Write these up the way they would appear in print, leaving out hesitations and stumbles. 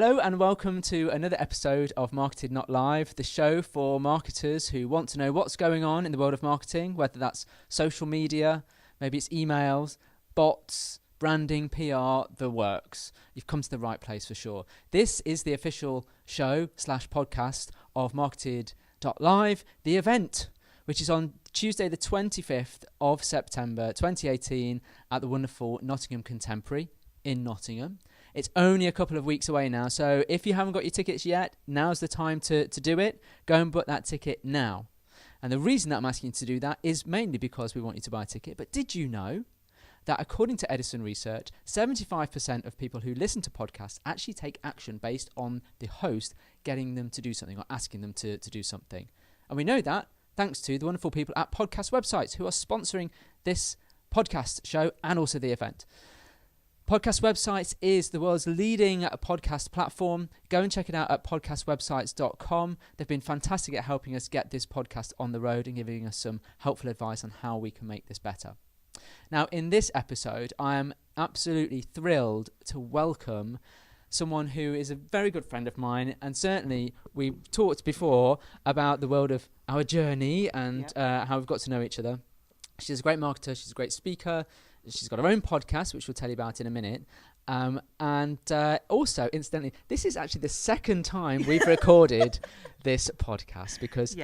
Hello and welcome to another episode of Marketed Not Live, the show for marketers who want to know what's going on in the world of marketing, whether that's social media, maybe it's emails, bots, branding, PR, the works. You've come to the right place for sure. This is the official show/podcast of Marketed.live, the event, which is on Tuesday the 25th of September 2018 at the wonderful Nottingham Contemporary in Nottingham. It's only a couple of weeks away now, so if you haven't got your tickets yet, now's the time to do it. Go and book that ticket now. And the reason that I'm asking you to do that is mainly because we want you to buy a ticket. But did you know that according to Edison research, 75% of people who listen to podcasts actually take action based on the host getting them to do something or asking them to do something? And we know that thanks to the wonderful people at Podcast Websites who are sponsoring this podcast show and also the event. Podcast Websites is the world's leading podcast platform. Go and check it out at podcastwebsites.com. They've been fantastic at helping us get this podcast on the road and giving us some helpful advice on how we can make this better. Now, in this episode, I am absolutely thrilled to welcome someone who is a very good friend of mine, and certainly we've talked before about the world of our journey and how we've got to know each other. She's a great marketer, she's a great speaker, she's got her own podcast, which we'll tell you about in a minute. And also, incidentally, this is actually the second time we've recorded this podcast because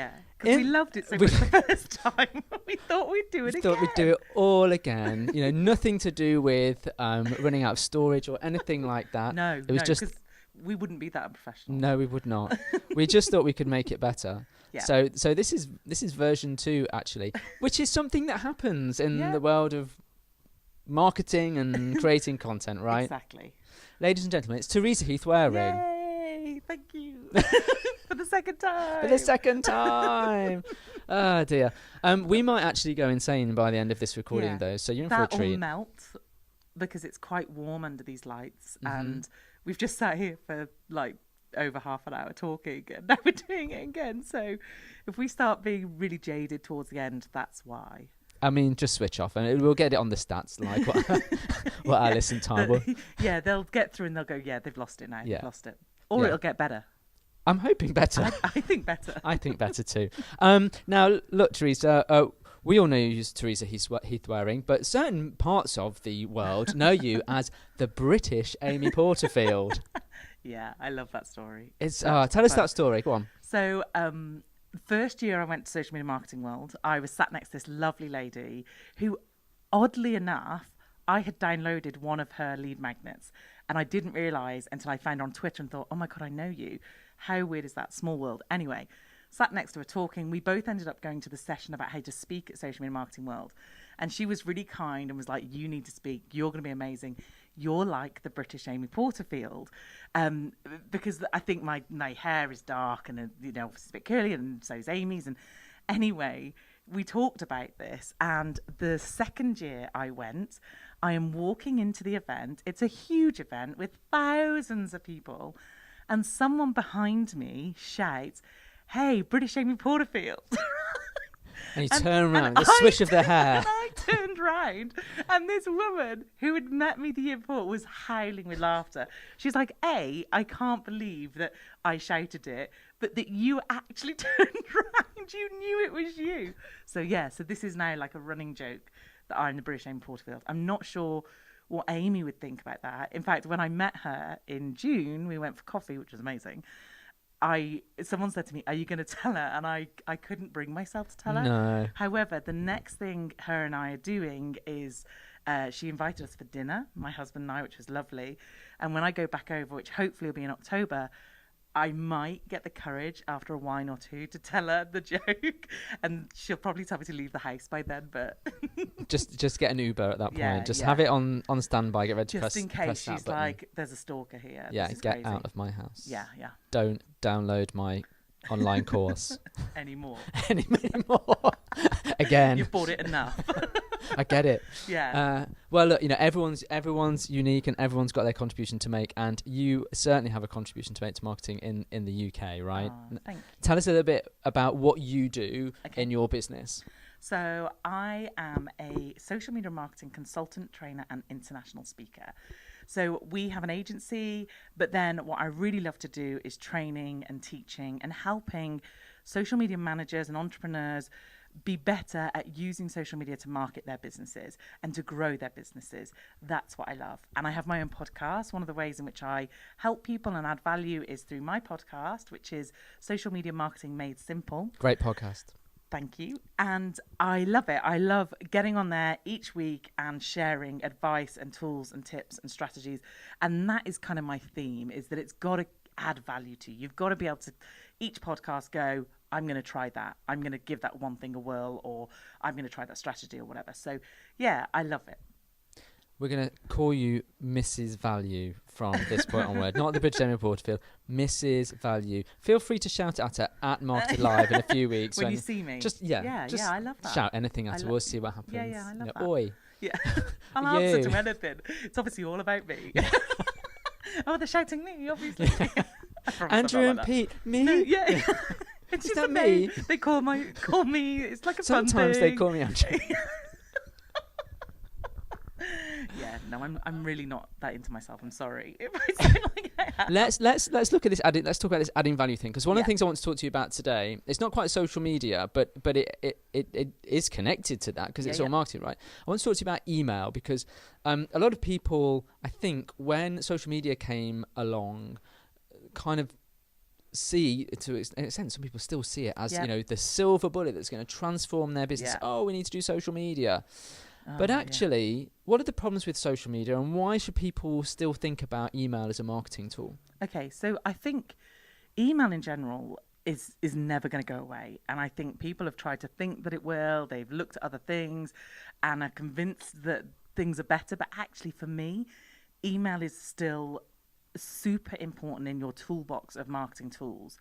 we loved it so much the first time. We thought we'd do it again. Thought we'd do it all again. You know, nothing to do with running out of storage or anything like that. No, it was just we wouldn't be that unprofessional. No, we would not. We just thought we could make it better. Yeah. So this is version 2 actually, which is something that happens in the world of marketing and creating content, right? Exactly. Ladies and gentlemen, it's Teresa Heath-Wareing. Yay! Thank you. For the second time. For the second time. Oh dear. We might actually go insane by the end of this recording though, so you're in for a treat. That will melt because it's quite warm under these lights, and we've just sat here for like over half an hour talking, and now we're doing it again. So if we start being really jaded towards the end, that's why. I mean, just switch off and we'll get it on the stats, like what our listen time will. Yeah, they'll get through and they'll go, they've lost it now. Yeah. They've lost it. Or it'll get better. I'm hoping better. I think better. I think better too. Now, look, Teresa, we all know you as Teresa Heath-Wareing, but certain parts of the world know you as the British Amy Porterfield. Yeah, I love that story. Tell us that story. Go on. So, first year I went to Social Media Marketing World, I was sat next to this lovely lady who, oddly enough, I had downloaded one of her lead magnets, and I didn't realise until I found her on Twitter and thought, oh my God, I know you. How weird is that? Small world. Anyway, sat next to her talking. We both ended up going to the session about how to speak at Social Media Marketing World. And she was really kind and was like, you need to speak. You're going to be amazing. You're like the British Amy Porterfield. Because I think my hair is dark and, it's a bit curly, and so is Amy's. And anyway, we talked about this. And the second year I went, I am walking into the event. It's a huge event with thousands of people. And someone behind me shouts, hey, British Amy Porterfield. And you turn around, the swish of their hair. And I turned round, and this woman who had met me the year before was howling with laughter. She's like, A, I can't believe that I shouted it, but that you actually turned round. You knew it was you. So this is now like a running joke that I'm the British Amy Porterfield. I'm not sure what Amy would think about that. In fact, when I met her in June, we went for coffee, which was amazing. Someone said to me, are you going to tell her? And I couldn't bring myself to tell her. No. However, the next thing her and I are doing is she invited us for dinner, my husband and I, which was lovely. And when I go back over, which hopefully will be in October, I might get the courage after a wine or two to tell her the joke, and she'll probably tell me to leave the house by then. But just get an Uber at that point. Yeah, just have it on standby. Get ready to just press. in case press she's like, "There's a stalker here." Yeah, this is get crazy. out of my house. Yeah. Don't download my online course anymore. anymore. Again, You've bought it enough. I get it. Yeah. Well, look, everyone's unique and everyone's got their contribution to make, and you certainly have a contribution to make to marketing in the UK, right? Thank you. Tell us a little bit about what you do in your business. So I am a social media marketing consultant, trainer, and international speaker. So we have an agency, but then what I really love to do is training and teaching and helping social media managers and entrepreneurs be better at using social media to market their businesses and to grow their businesses. That's what I love. And I have my own podcast. One of the ways in which I help people and add value is through my podcast, which is Social Media Marketing Made Simple. Great podcast. Thank you. And I love it. I love getting on there each week and sharing advice and tools and tips and strategies. And that is kind of my theme, is that it's got to add value to you. You've got to be able to, each podcast go, I'm going to try that. I'm going to give that one thing a whirl, or I'm going to try that strategy or whatever. So yeah, I love it. We're going to call you Mrs. Value from this point onward. Not the British Amy Porterfield, Mrs. Value. Feel free to shout at her at MarketEd Live in a few weeks. when you see me. Just, yeah, I love that. Shout anything at her. We'll see what happens. Yeah, I love that. Oi. Yeah, I'll answer to anything. It's obviously all about me. Oh, they're shouting me, obviously. Andrew and Pete, me? No, yeah. It's Is just that a name. me? They call me. It's like a fun Sometimes thing. they call me Andrew. Yeah, no, I'm really not that into myself. I'm sorry if I sound like I am. Let's look at this let's talk about this adding value thing, because one of the things I want to talk to you about today, it's not quite social media, but it is connected to that, because it's all marketing, right? I want to talk to you about email, because a lot of people, I think, when social media came along, kind of see, to an extent, some people still see it as the silver bullet that's going to transform their business. Oh, we need to do social media. But actually, what are the problems with social media, and why should people still think about email as a marketing tool? Okay, so I think email in general is never going to go away. And I think people have tried to think that it will. They've looked at other things and are convinced that things are better. But actually, for me, email is still super important in your toolbox of marketing tools.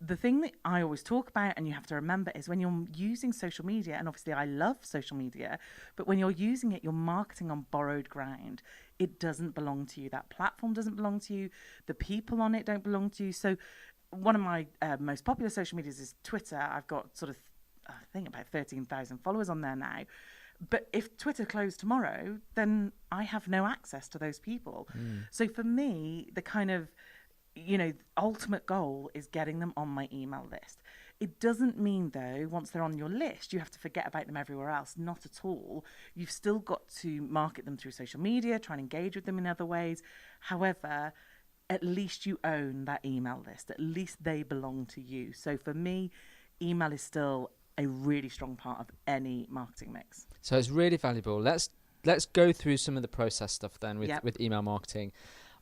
The thing that I always talk about, and you have to remember, is when you're using social media, and obviously I love social media, but when you're using it, you're marketing on borrowed ground. It doesn't belong to you. That platform doesn't belong to you. The people on it don't belong to you. So one of my most popular social medias is Twitter. I've got sort of, I think, about 13,000 followers on there now. But if Twitter closed tomorrow, then I have no access to those people. So for me, the kind of ultimate goal is getting them on my email list. It doesn't mean, though, once they're on your list, you have to forget about them everywhere else. Not at all. You've still got to market them through social media, try and engage with them in other ways. However, at least you own that email list. At least they belong to you. So for me, email is still a really strong part of any marketing mix. So it's really valuable. Let's go through some of the process stuff then with email marketing.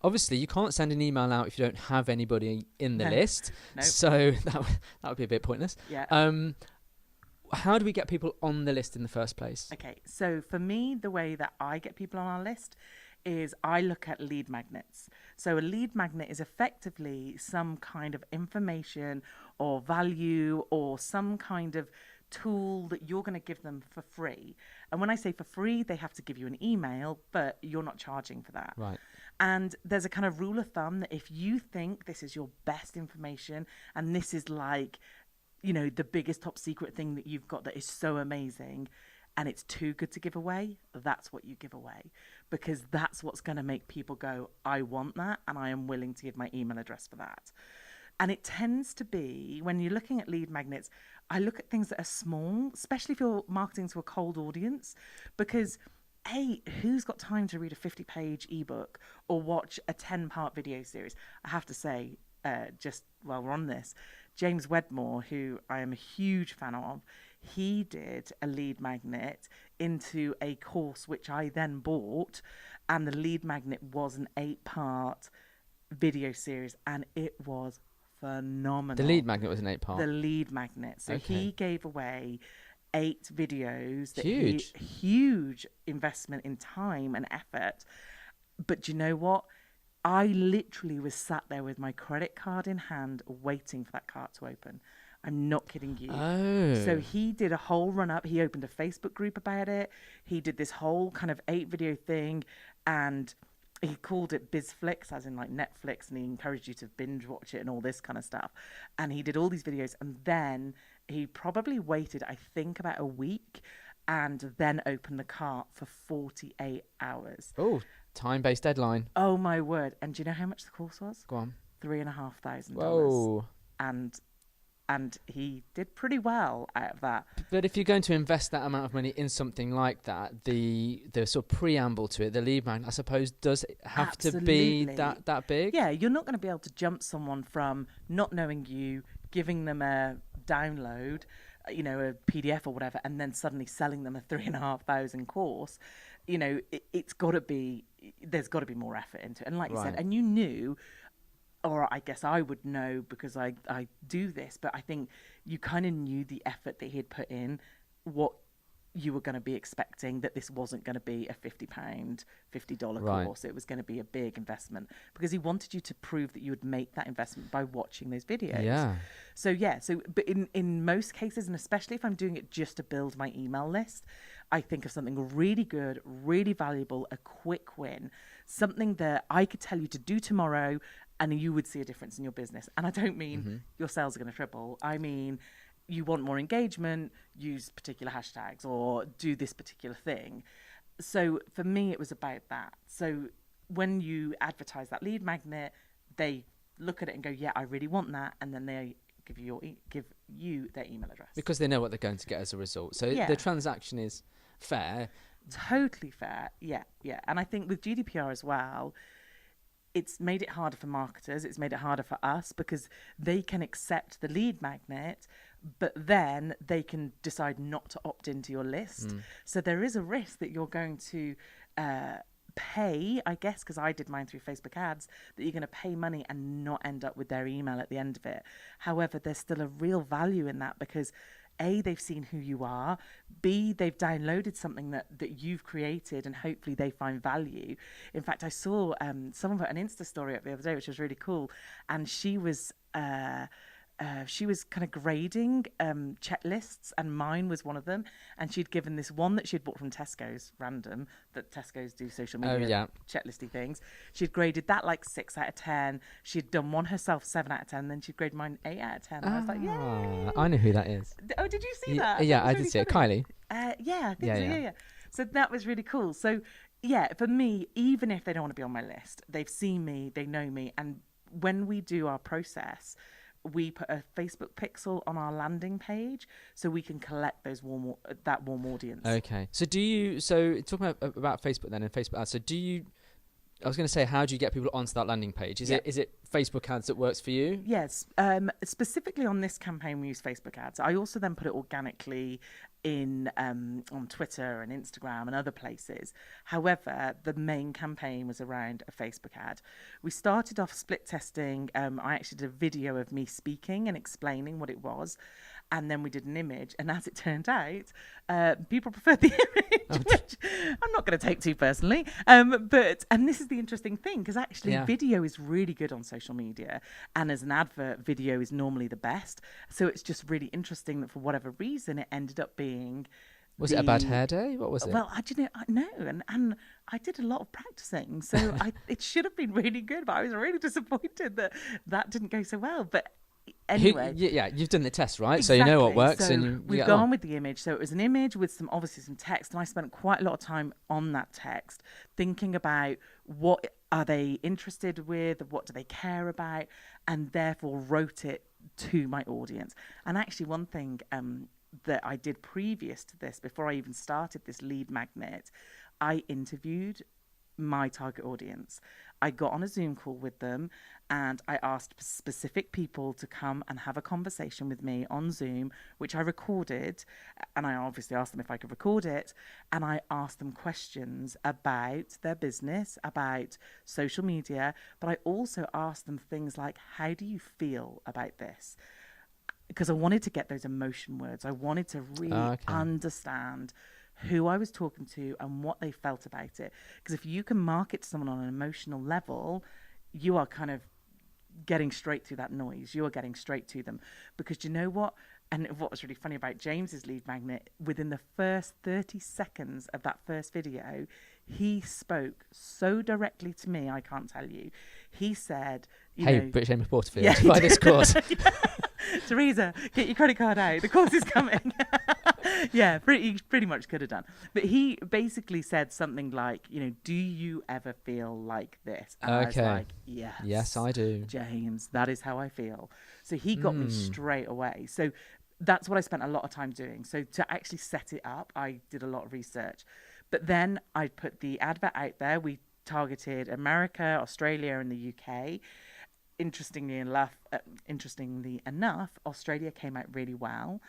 Obviously, you can't send an email out if you don't have anybody in the list. Nope. So that would be a bit pointless. Yeah. How do we get people on the list in the first place? Okay, so for me, the way that I get people on our list is I look at lead magnets. So a lead magnet is effectively some kind of information or value or some kind of tool that you're going to give them for free. And when I say for free, they have to give you an email, but you're not charging for that. Right. And there's a kind of rule of thumb that if you think this is your best information and this is like, the biggest top secret thing that you've got that is so amazing and it's too good to give away, that's what you give away, because that's what's going to make people go, I want that, and I am willing to give my email address for that. And it tends to be, when you're looking at lead magnets, I look at things that are small, especially if you're marketing to a cold audience, because who's got time to read a 50-page ebook or watch a 10-part video series? I have to say, just while we're on this, James Wedmore, who I am a huge fan of, he did a lead magnet into a course which I then bought, and the lead magnet was an 8-part video series, and it was phenomenal. The lead magnet was an 8-part? The lead magnet. So he gave away 8 videos. Huge investment in time and effort. But you know what? I literally was sat there with my credit card in hand waiting for that cart to open. I'm not kidding you. Oh. So he did a whole run-up. He opened a Facebook group about it. He did this whole kind of 8-video thing, and he called it BizFlix, as in like Netflix, and he encouraged you to binge watch it and all this kind of stuff. And he did all these videos, and then he probably waited, I think, about a week, and then open the cart for 48 hours. Oh, time-based deadline. Oh my word. And do you know how much the course was? Go on. $3,500. Whoa. And he did pretty well out of that. But if you're going to invest that amount of money in something like that, the sort of preamble to it, the lead magnet, I suppose, does have to be that big? Yeah, you're not going to be able to jump someone from not knowing you, giving them a download, you know, a PDF or whatever, and then suddenly selling them a $3,500 course. You know, it's got to be, there's got to be more effort into it. And like you said, and you knew, or I guess I would know because I do this, but I think you kind of knew the effort that he had put in, what you were going to be expecting, that this wasn't going to be a £50, $50 course. It was going to be a big investment because he wanted you to prove that you would make that investment by watching those videos. Yeah. So, but in most cases, and especially if I'm doing it just to build my email list, I think of something really good, really valuable, a quick win, something that I could tell you to do tomorrow and you would see a difference in your business. And I don't mean your sales are going to triple. I mean, you want more engagement, use particular hashtags or do this particular thing. So for me, it was about that. So when you advertise that lead magnet, they look at it and go, yeah, I really want that. And then they give you their email address. Because they know what they're going to get as a result. So the transaction is fair. Totally fair. Yeah. And I think with GDPR as well, it's made it harder for marketers. It's made it harder for us because they can accept the lead magnet, but then they can decide not to opt into your list. So there is a risk that you're going to pay, I guess, because I did mine through Facebook ads, that you're going to pay money and not end up with their email at the end of it. However, there's still a real value in that because A, they've seen who you are. B, they've downloaded something that you've created and hopefully they find value. In fact, I saw someone put an Insta story up the other day, which was really cool. And she was kind of grading checklists, and mine was one of them. And she'd given this one that she'd bought from Tesco's, random, that Tesco's do social media checklisty things. She'd graded that like 6 out of 10. She'd done one herself 7 out of 10. Then she'd graded mine 8 out of 10. And I was like, yeah. I know who that is. Oh, did you see that? Yeah, I really did see it. funny. Kylie. Yeah, I think so. Yeah. So that was really cool. So yeah, for me, even if they don't want to be on my list, they've seen me, they know me, and when we do our process, we put a Facebook pixel on our landing page so we can collect those warm audience. Okay. So talking about Facebook then and Facebook ads. So I was going to say, how do you get people onto that landing page? Is it Facebook ads that works for you? Yes. Specifically on this campaign, we use Facebook ads. I also then put it organically in on Twitter and Instagram and other places. However, the main campaign was around a Facebook ad. We started off split testing. I actually did a video of me speaking and explaining what it was. And then we did an image. And as it turned out, people preferred the image, which I'm not going to take too personally. And this is the interesting thing, because actually video is really good on social media. And as an advert, video is normally the best. So it's just really interesting that for whatever reason, it ended up being... Was it a bad hair day? What was it? Well, no, and I did a lot of practicing. So it should have been really good, but I was really disappointed that didn't go so well. But... Anyway, you've done the test, right? Exactly. So you know what works. So and we've gone with the image. So it was an image with obviously some text, and I spent quite a lot of time on that text, thinking about what are they interested with, what do they care about, and therefore wrote it to my audience. And actually, one thing that I did previous to this, before I even started this lead magnet, I interviewed my target audience. I got on a Zoom call with them and I asked specific people to come and have a conversation with me on Zoom, which I recorded, and I obviously asked them if I could record it, and I asked them questions about their business, about social media, but I also asked them things like, how do you feel about this? Because I wanted to get those emotion words. I wanted to really understand who I was talking to and what they felt about it. Because if you can market to someone on an emotional level, you are kind of getting straight through that noise. You are getting straight to them. Because you know what? And what was really funny about James's lead magnet, within the first 30 seconds of that first video, he spoke so directly to me, I can't tell you. He said, hey, British Amy Porterfield, buy this course. Teresa, get your credit card out. The course is coming. Yeah, pretty much could have done. But he basically said something like, do you ever feel like this? And I was like, yes, I do, James, that is how I feel. So he got me straight away. So that's what I spent a lot of time doing. So to actually set it up, I did a lot of research. But then I put the advert out there. We targeted America, Australia, and the UK. Interestingly enough, Australia came out really well.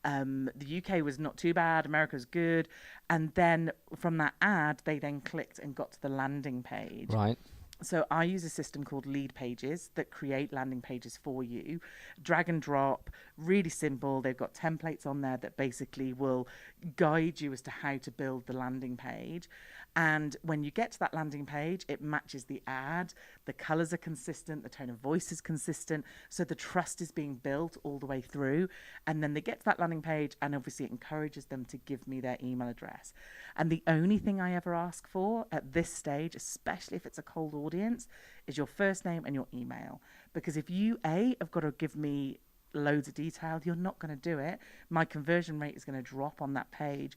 The UK was not too bad. America was good. And then from that ad, they then clicked and got to the landing page. Right. So I use a system called Lead Pages that create landing pages for you. Drag and drop, really simple. They've got templates on there that basically will guide you as to how to build the landing page. And when you get to that landing page, it matches the ad. The colors are consistent. The tone of voice is consistent. So the trust is being built all the way through. And then they get to that landing page, and obviously it encourages them to give me their email address. And the only thing I ever ask for at this stage, especially if it's a cold audience, is your first name and your email. Because if you, have got to give me loads of detail, you're not going to do it. My conversion rate is going to drop on that page.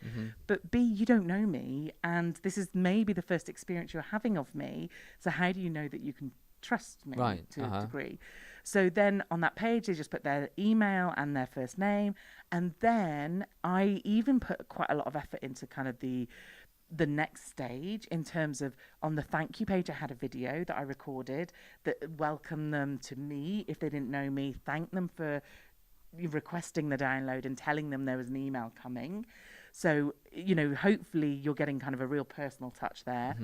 But B, you don't know me, and this is maybe the first experience you're having of me. So how do you know that you can trust me to a degree? So then on that page, they just put their email and their first name. And then I even put quite a lot of effort into kind of the next stage in terms of, on the thank you page, I had a video that I recorded that welcomed them to me if they didn't know me, thanked them for requesting the download and telling them there was an email coming. So, hopefully you're getting kind of a real personal touch there.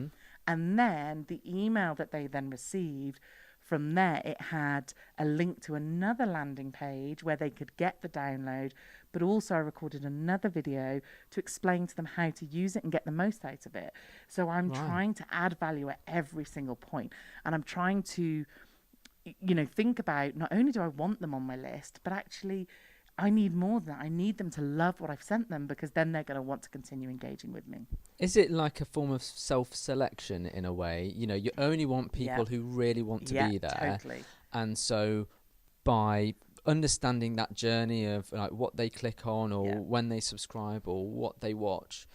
And then the email that they then received, from there, it had a link to another landing page where they could get the download, but also I recorded another video to explain to them how to use it and get the most out of it. So I'm trying to add value at every single point, and I'm trying to, think about, not only do I want them on my list, but actually I need more than that. I need them to love what I've sent them, because then they're going to want to continue engaging with me. Is it like a form of self-selection in a way? You only want people who really want to be there. Totally. And so by understanding that journey of like what they click on or when they subscribe or what they watch,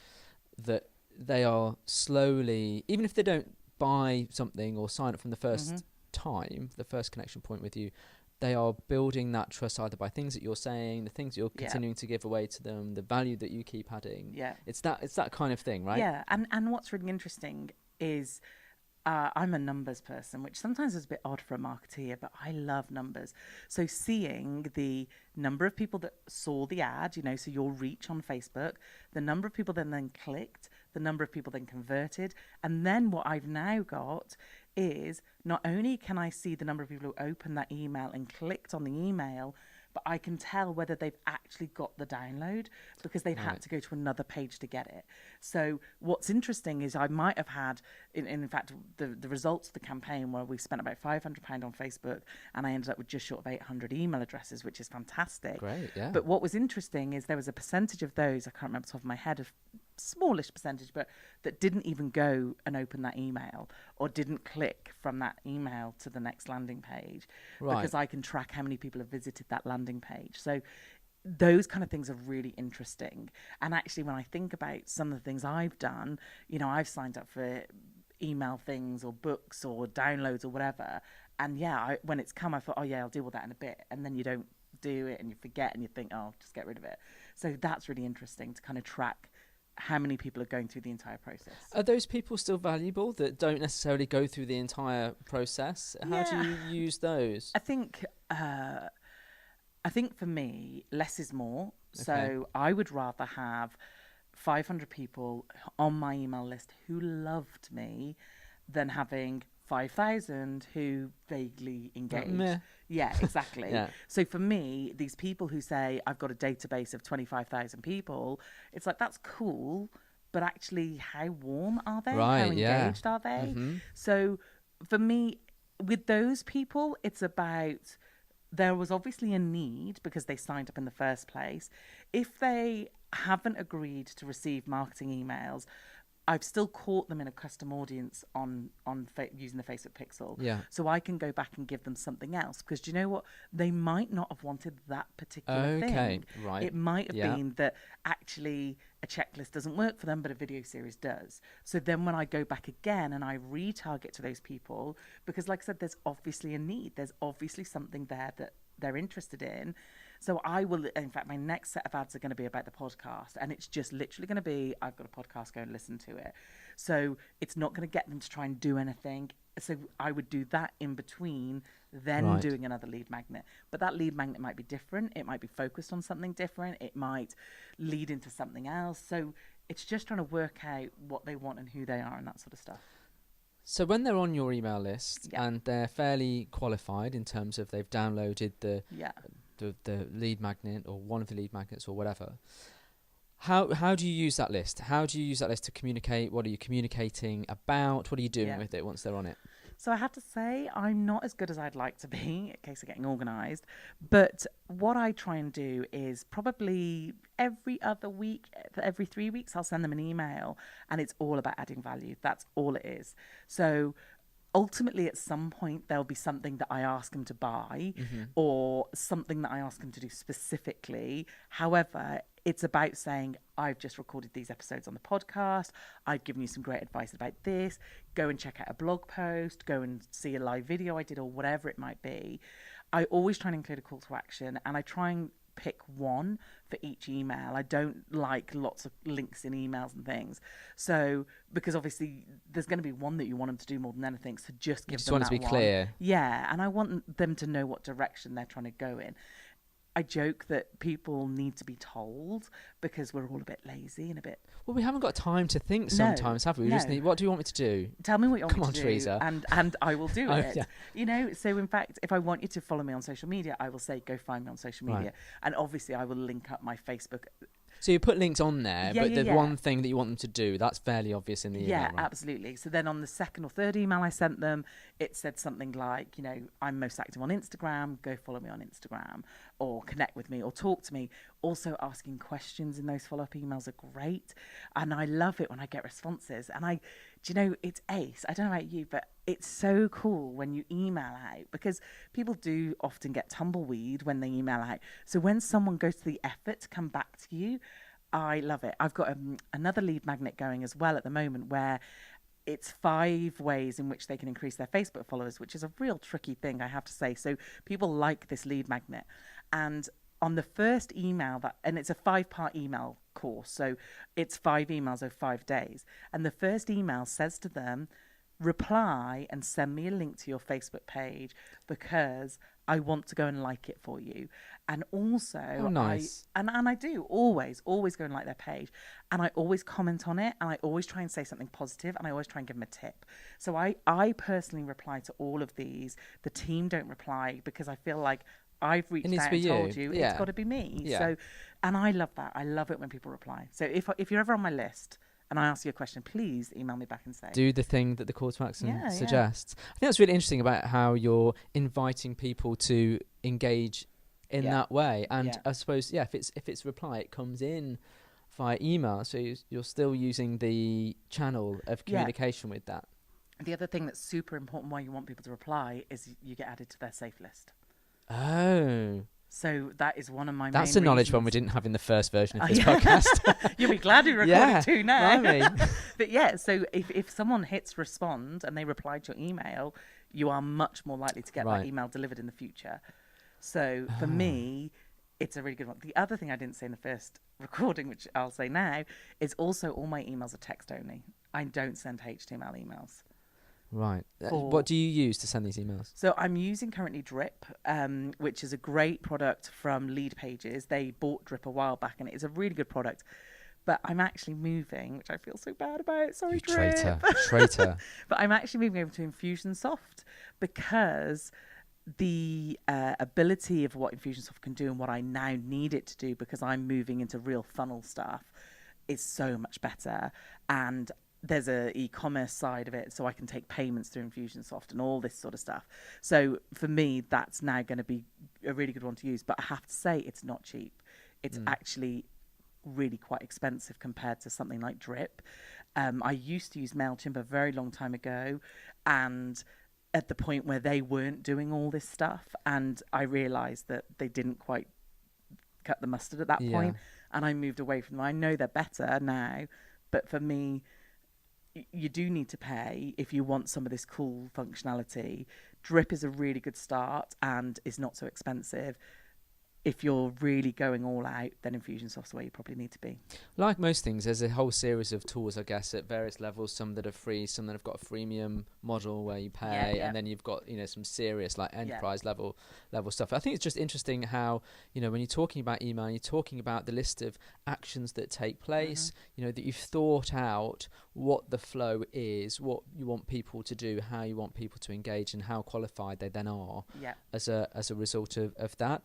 that they are slowly, even if they don't buy something or sign up from the first time, the first connection point with you, they are building that trust either by things that you're saying, the things you're continuing to give away to them, the value that you keep adding. Yeah. It's that kind of thing, right? Yeah. And what's really interesting is I'm a numbers person, which sometimes is a bit odd for a marketeer, but I love numbers. So seeing the number of people that saw the ad, so your reach on Facebook, the number of people that then clicked, the number of people then converted, and then what I've now got is not only can I see the number of people who opened that email and clicked on the email, but I can tell whether they've actually got the download, because they've had to go to another page to get it. So what's interesting is I might have had, in fact, the results of the campaign where we spent about £500 on Facebook, and I ended up with just short of 800 email addresses, which is fantastic. Great, yeah. But what was interesting is there was a percentage of those, I can't remember off the top of my head, of smallish percentage, but that didn't even go and open that email or didn't click from that email to the next landing page, because I can track how many people have visited that landing page. So those kind of things are really interesting. And actually, when I think about some of the things I've done, I've signed up for email things or books or downloads or whatever, and when it's come, I thought, I'll deal with that in a bit, and then you don't do it and you forget and you think, just get rid of it. So that's really interesting to kind of track how many people are going through the entire process. Are those people still valuable that don't necessarily go through the entire process? How do you use those? I think for me, less is more. Okay. So I would rather have 500 people on my email list who loved me than having 5,000 who vaguely engaged. Meh. Yeah, exactly. Yeah. So for me, these people who say, I've got a database of 25,000 people, it's like, that's cool, but actually, how warm are they? Right, how engaged are they? So for me, with those people, it's about, there was obviously a need because they signed up in the first place. If they haven't agreed to receive marketing emails, I've still caught them in a custom audience on using the Facebook Pixel. Yeah. So I can go back and give them something else, because do you know what? They might not have wanted that particular thing. Right. It might have been that actually a checklist doesn't work for them, but a video series does. So then when I go back again and I retarget to those people, because like I said, there's obviously a need. There's obviously something there that they're interested in. So I will, in fact, my next set of ads are going to be about the podcast, and it's just literally going to be, I've got a podcast, go and listen to it. So it's not going to get them to try and do anything. So I would do that in between, then doing another lead magnet. But that lead magnet might be different. It might be focused on something different. It might lead into something else. So it's just trying to work out what they want and who they are and that sort of stuff. So when they're on your email list and they're fairly qualified in terms of they've downloaded the lead magnet or one of the lead magnets or whatever, how do you use that list? How do you use that list to communicate? What are you communicating about? What are you doing with it once they're on it? So I have to say, I'm not as good as I'd like to be in case of getting organised. But what I try and do is probably every other week, every 3 weeks, I'll send them an email, and it's all about adding value. That's all it is. So ultimately, at some point, there'll be something that I ask them to buy or something that I ask them to do specifically. However, it's about saying, I've just recorded these episodes on the podcast. I've given you some great advice about this. Go and check out a blog post. Go and see a live video I did, or whatever it might be. I always try and include a call to action, and I try and pick one for each email. I don't like lots of links in emails and things. So, because obviously there's going to be one that you want them to do more than anything. So just give them that one. You just want it to be clear. Yeah, and I want them to know what direction they're trying to go in. I joke that people need to be told because we're all a bit lazy and a bit... Well, we haven't got time to think sometimes, have we? We just need, what do you want me to do? Tell me what you want me to do. Come on, Teresa. And I will do it. Yeah. You know, so in fact, if I want you to follow me on social media, I will say, go find me on social media. Right. And obviously I will link up my Facebook. So you put links on there, but the one thing that you want them to do, that's fairly obvious in the email, right? Absolutely. So then on the second or third email I sent them, it said something like, you know, I'm most active on Instagram, go follow me on Instagram, or connect with me, or talk to me. Also asking questions in those follow-up emails are great. And I love it when I get responses. And do you know, it's ace. I don't know about you, but it's so cool when you email out, because people do often get tumbleweed when they email out. So when someone goes to the effort to come back to you, I love it. I've got another lead magnet going as well at the moment, where it's 5 ways in which they can increase their Facebook followers, which is a real tricky thing, I have to say. So people like this lead magnet. And on the first email, and it's a 5-part email course, so it's 5 emails over 5 days. And the first email says to them, reply and send me a link to your Facebook page because I want to go and like it for you. And also, nice. I do always go and like their page, and I always comment on it, and I always try and say something positive, and I always try and give them a tip. So I personally reply to all of these. The team don't reply because I feel like I've reached out and told you it's got to be me. Yeah. So, and I love that. I love it when people reply. So if you're ever on my list and I ask you a question, please email me back and say. Do the thing that the call to action suggests. I think that's really interesting about how you're inviting people to engage in that way. And I suppose, if it's reply, it comes in via email. So you're still using the channel of communication with that. The other thing that's super important why you want people to reply is you get added to their safe list. Oh. So that is one of my main That's a knowledge one we didn't have in the first version of this podcast. You'll be glad we recorded 2 now. But so if someone hits respond and they reply to your email, you are much more likely to get that email delivered in the future. So for me, it's a really good one. The other thing I didn't say in the first recording, which I'll say now, is also all my emails are text only. I don't send HTML emails. Right. What do you use to send these emails? So I'm using currently Drip, which is a great product from Lead Pages. They bought Drip a while back, and it is a really good product. But I'm actually moving, which I feel so bad about. Sorry, you Drip. Traitor. But I'm actually moving over to Infusionsoft because the ability of what Infusionsoft can do and what I now need it to do, because I'm moving into real funnel stuff, is so much better. And there's a e-commerce side of it, so I can take payments through Infusionsoft and all this sort of stuff. So for me, that's now going to be a really good one to use. But I have to say, it's not cheap. It's actually really quite expensive compared to something like Drip. I used to use MailChimp a very long time ago, and at the point where they weren't doing all this stuff, and I realised that they didn't quite cut the mustard at that point, and I moved away from them. I know they're better now, but for me, you do need to pay if you want some of this cool functionality. Drip is a really good start and is not so expensive. If you're really going all out, then Infusionsoft's where you probably need to be. Like most things, there's a whole series of tools, I guess, at various levels. Some that are free, some that have got a freemium model where you pay, and then you've got, you know, some serious like enterprise level stuff. I think it's just interesting how, you know, when you're talking about email, you're talking about the list of actions that take place. You know, that you've thought out what the flow is, what you want people to do, how you want people to engage, and how qualified they then are as a result of that.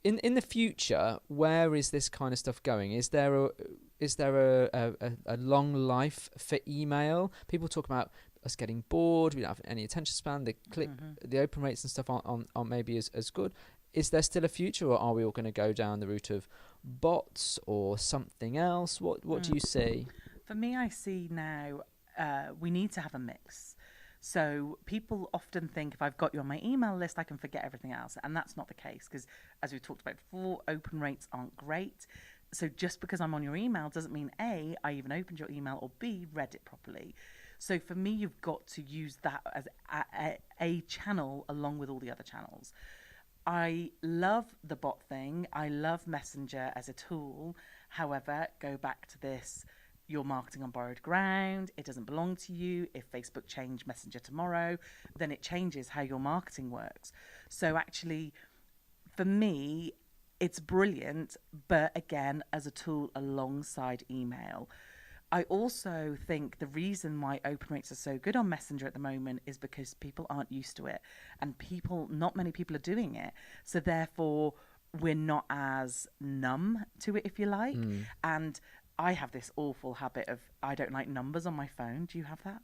In the future, where is this kind of stuff going? Is there a long life for email? People talk about us getting bored. We don't have any attention span. The open rates and stuff aren't maybe as good. Is there still a future, or are we all going to go down the route of bots or something else? What do you see? For me, I see now we need to have a mix. So people often think if I've got you on my email list, I can forget everything else. And that's not the case, because as we talked about before, open rates aren't great. So just because I'm on your email doesn't mean A, I even opened your email, or B, read it properly. So for me, you've got to use that as a channel along with all the other channels. I love the bot thing. I love Messenger as a tool. However, go back to this. You're marketing on borrowed ground. It doesn't belong to you. If Facebook change Messenger tomorrow, then it changes how your marketing works. So actually, for me, it's brilliant, but again, as a tool alongside email. I also think the reason why open rates are so good on Messenger at the moment is because people aren't used to it, and not many people are doing it. So therefore, we're not as numb to it, if you like. And I have this awful habit of, I don't like numbers on my phone. Do you have that?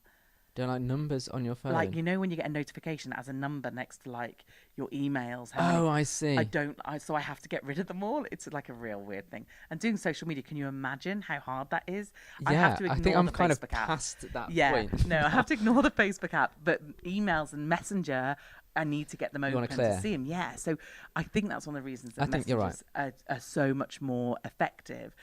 Don't like numbers on your phone? Like, you know, when you get a notification as a number next to like your emails. I see. So I have to get rid of them all. It's like a real weird thing. And doing social media, can you imagine how hard that is? Yeah, I have to ignore I think I'm the kind Facebook of app. past that No, point. I have to ignore the Facebook app, but emails and Messenger, I need to get them open to see them. Yeah, so I think that's one of the reasons that messages are so much more effective.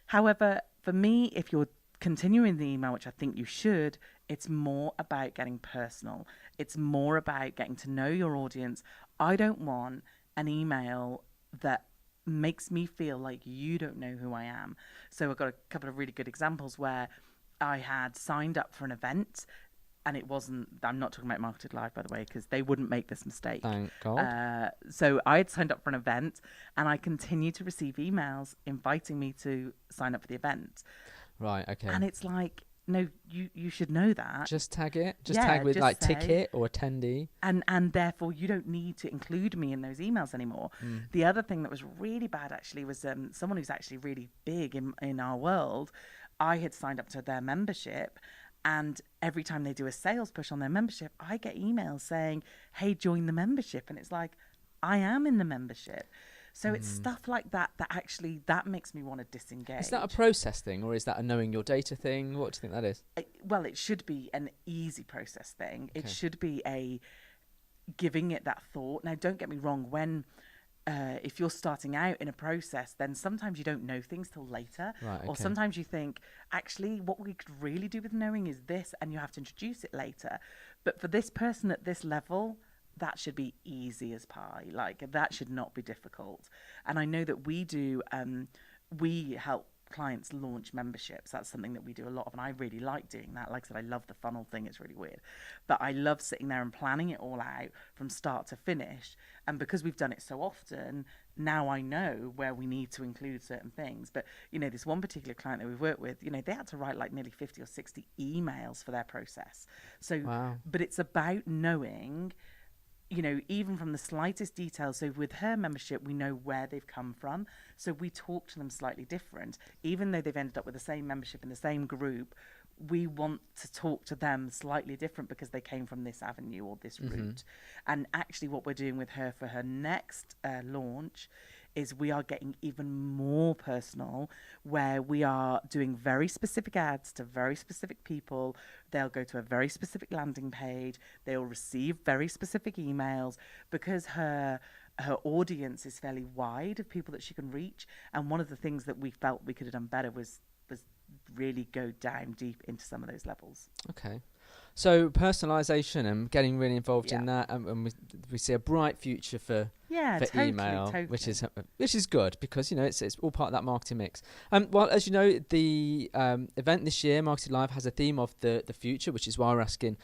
However, for me, if you're continuing the email, which I think you should, it's more about getting personal. It's more about getting to know your audience. I don't want an email that makes me feel like you don't know who I am. So I've got a couple of really good examples where I had signed up for an event, and it wasn't, I'm not talking about MarketEd Live, by the way, because they wouldn't make this mistake. Thank God. So I had signed up for an event, and I continue to receive emails inviting me to sign up for the event. Right, okay. And it's like, no, you should know that. Just tag it. Tag with like ticket or attendee. And therefore you don't need to include me in those emails anymore. The other thing that was really bad actually was someone who's actually really big in our world. I had signed up to their membership, and every time they do a sales push on their membership, I get emails saying, hey, join the membership. And it's like, I am in the membership. So it's stuff like that that makes me want to disengage. Is that a process thing, or is that a knowing your data thing? What do you think that is? Well, it should be an easy process thing. Okay. It should be a giving it that thought. Now, don't get me wrong. When if you're starting out in a process, then sometimes you don't know things till later. Right, okay. Or sometimes you think, actually, what we could really do with knowing is this, and you have to introduce it later. But for this person at this level, that should be easy as pie. Like, that should not be difficult. And I know that we do, we help clients launch memberships. That's something that we do a lot of, and I really like doing that. Like I said, I love the funnel thing. It's really weird. But I love sitting there and planning it all out from start to finish. And because we've done it so often, now I know where we need to include certain things. But, you know, this one particular client that we've worked with, you know, they had to write like nearly 50 or 60 emails for their process. So, wow. But it's about knowing, you know, even from the slightest details. So with her membership, we know where they've come from. So we talk to them slightly different. Even though they've ended up with the same membership in the same group, we want to talk to them slightly different because they came from this avenue or this route. And actually what we're doing with her for her next launch is we are getting even more personal, where we are doing very specific ads to very specific people. They'll go to a very specific landing page. They'll receive very specific emails, because her audience is fairly wide of people that she can reach. And one of the things that we felt we could have done better was really go down deep into some of those levels. Okay. So personalisation and getting really involved in that, and we see a bright future for totally, email, totally. which is good, because it's all part of that marketing mix. Well, as you know, the event this year, MarketEd Live, has a theme of the future, which is why we're asking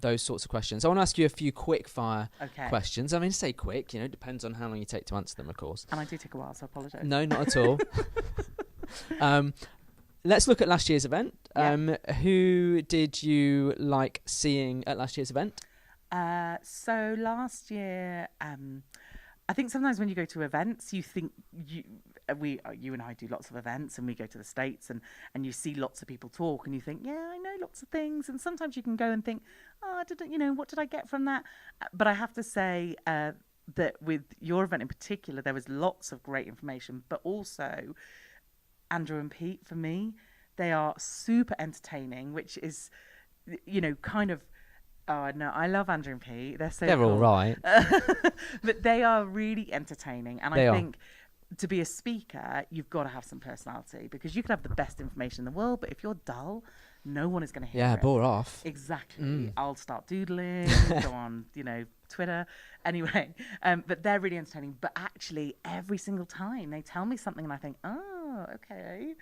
those sorts of questions. I want to ask you a few quick fire questions. I mean, say quick, it depends on how long you take to answer them, of course. And I do take a while, so I apologise. No, not at all. Let's look at last year's event. Who did you like seeing at last year's event? So last year, I think sometimes when you go to events, you think you and I do lots of events, and we go to the States, and you see lots of people talk, and you think, I know lots of things. And sometimes you can go and think, what did I get from that? But I have to say that with your event in particular, there was lots of great information, but also Andrew and Pete, for me, they are super entertaining, which is, kind of, no, I love Andrew and Pete. They're cool. All right. But they are really entertaining. And I think to be a speaker, you've got to have some personality, because you could have the best information in the world, but if you're dull, no one is going to hear it. Yeah, bore off. Exactly. I'll start doodling, go on, Twitter. Anyway, but they're really entertaining. But actually, every single time they tell me something and I think, oh, okay,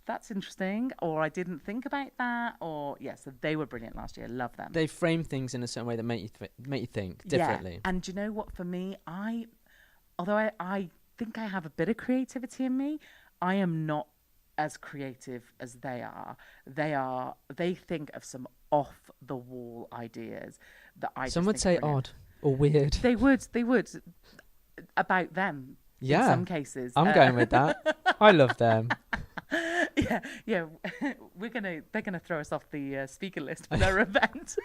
that's interesting. Or I didn't think about that. Or, so they were brilliant last year. Love them. They frame things in a certain way that make you think differently. Yeah. And do you know what? For me, although I think I have a bit of creativity in me, I am not as creative as they are. They think of some off the wall ideas that I some would say brilliant. Odd or weird. They would about them. Yeah, in some cases. I'm going with that. I love them. Yeah. They're gonna throw us off the speaker list for their event.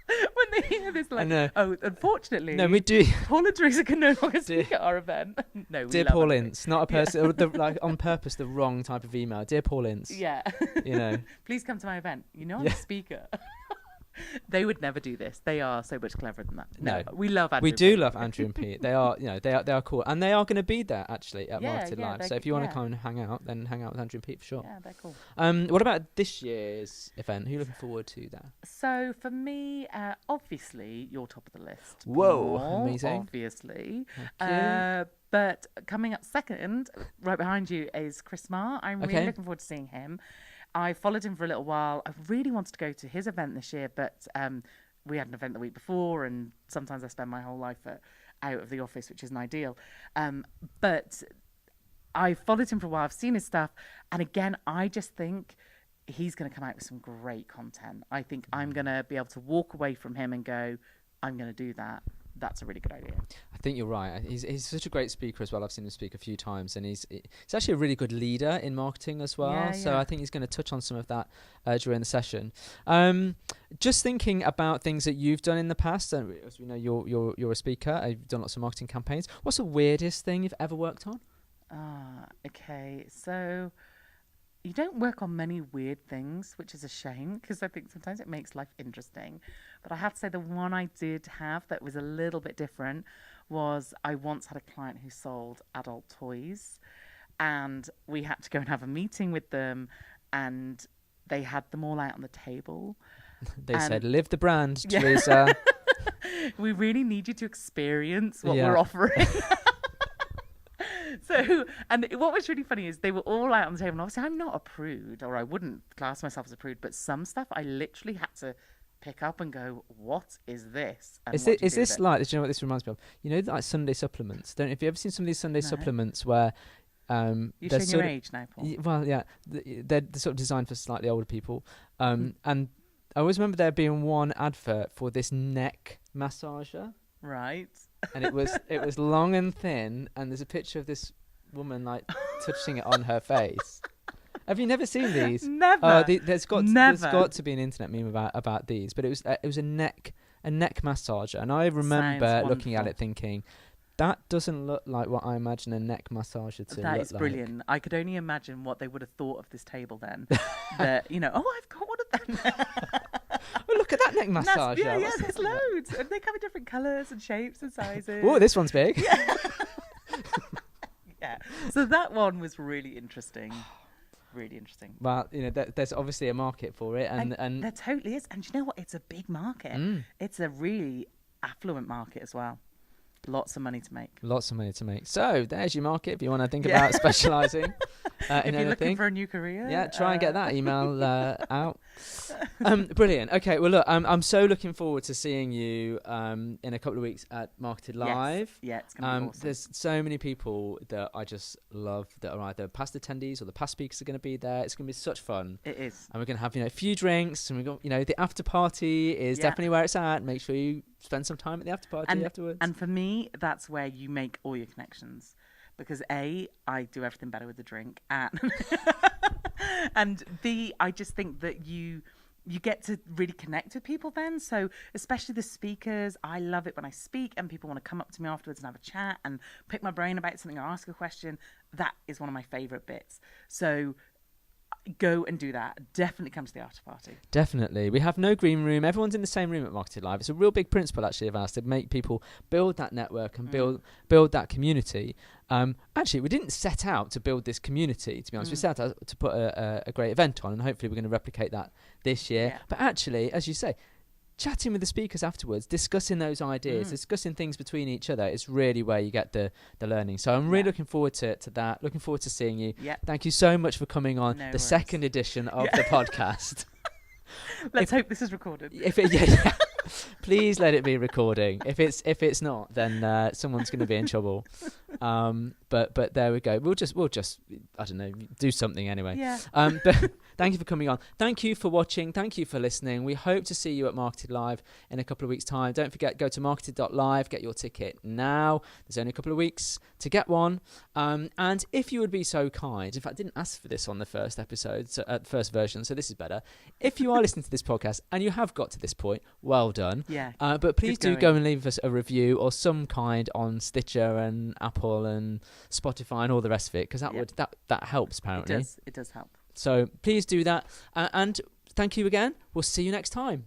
When they hear this, unfortunately, no, we do. Paul and Teresa can no longer speak at our event. No, we Dear love Paul it. Ince, not a person, on purpose, the wrong type of email. Dear Paul Ince. Yeah. Please come to my event. I'm a speaker. They would never do this. They are so much cleverer than that. No, we love Andrew. We do love Andrew and Pete. They are, they are cool, and they are going to be there actually at MarketEd Live. So if you want to come and hang out, then hang out with Andrew and Pete for sure. Yeah, they're cool. What about this year's event? Who are you looking forward to there? So for me, obviously, you're top of the list. Whoa, Paul, amazing! Obviously, but coming up second, right behind you, is Chris Marr. I'm really looking forward to seeing him. I followed him for a little while. I really wanted to go to his event this year, but we had an event the week before, and sometimes I spend my whole life out of the office, which isn't ideal. But I followed him for a while. I've seen his stuff. And again, I just think he's going to come out with some great content. I think I'm going to be able to walk away from him and go, I'm going to do that. That's a really good idea. I think you're right. He's such a great speaker as well. I've seen him speak a few times, and he's actually a really good leader in marketing as well. Yeah, so I think he's going to touch on some of that during the session. Just thinking about things that you've done in the past, and as we know, you're a speaker. You've done lots of marketing campaigns. What's the weirdest thing you've ever worked on? Okay. So you don't work on many weird things, which is a shame, because I think sometimes it makes life interesting. But I have to say the one I did have that was a little bit different was I once had a client who sold adult toys, and we had to go and have a meeting with them, and they had them all out on the table. They said, live the brand, Teresa. We really need you to experience what we're offering. So, and what was really funny is they were all out on the table, and obviously I'm not a prude, or I wouldn't class myself as a prude, but some stuff I literally had to pick up and go, what is this? And is this like, do you know what this reminds me of? You know, like Sunday supplements. Have you ever seen some of these Sunday supplements where you're showing your age now, Paul? Well, yeah, they're sort of designed for slightly older people. And I always remember there being one advert for this neck massager. Right. And it was long and thin, and there's a picture of this woman like touching it on her face. Have you never seen these? Never. There's got to be an internet meme about these, but it was a neck massager, and I remember looking at it thinking, That doesn't look like what I imagine a neck massager to look like. That is brilliant. I could only imagine what they would have thought of this table then. That, you know, oh, I've got one of them. Oh, look at that neck massager. Yeah, there's loads. And they come in different colours and shapes and sizes. Oh, this one's big. Yeah. So that one was really interesting. Really interesting. Well, you know, there's obviously a market for it. And there totally is. And you know what? It's a big market. It's a really affluent market as well. Lots of money to make. Lots of money to make. So there's your market if you want to think about specialising in anything. If you're looking for a new career. Yeah, try and get that email out. Brilliant. Okay, well, look, I'm so looking forward to seeing you in a couple of weeks at Marketed Live. Yes. Yeah, it's going to be awesome. There's so many people that I just love that are either past attendees or the past speakers are going to be there. It's going to be such fun. It is. And we're going to have, a few drinks, and we've got, the after party is definitely where it's at. Make sure you spend some time at the after party afterwards. And for me, that's where you make all your connections, because A, I do everything better with the drink, and B, I just think that you get to really connect with people then. So especially the speakers, I love it when I speak and people want to come up to me afterwards and have a chat and pick my brain about something or ask a question. That is one of my favourite bits. So go and do that. Definitely come to the after party. Definitely. We have no green room. Everyone's in the same room at Marketed Live. It's a real big principle actually of ours to make people build that network and build that community. Actually, we didn't set out to build this community, to be honest. We set out to put a great event on, and hopefully we're going to replicate that this year. Yeah. But actually, as you say, chatting with the speakers afterwards, discussing those ideas, discussing things between each other is really where you get the learning. So I'm really looking forward to that. Looking forward to seeing you. Yeah. Thank you so much for coming on the second edition of the podcast. Let's hope this is recorded. Please let it be recording. If it's not, then someone's going to be in trouble. But there we go. We'll just I don't know, do something anyway. Yeah. But thank you for coming on. Thank you for watching. Thank you for listening. We hope to see you at Marketed Live in a couple of weeks' time. Don't forget, go to marketed.live, get your ticket now. There's only a couple of weeks to get one. And if you would be so kind, in fact, I didn't ask for this on the first episode, first version, so this is better. If you are listening to this podcast and you have got to this point, well done. Yeah. But please do go and leave us a review or some kind on Stitcher and Apple and Spotify and all the rest of it, because that helps apparently. It does help. So please do that, and thank you again. We'll see you next time.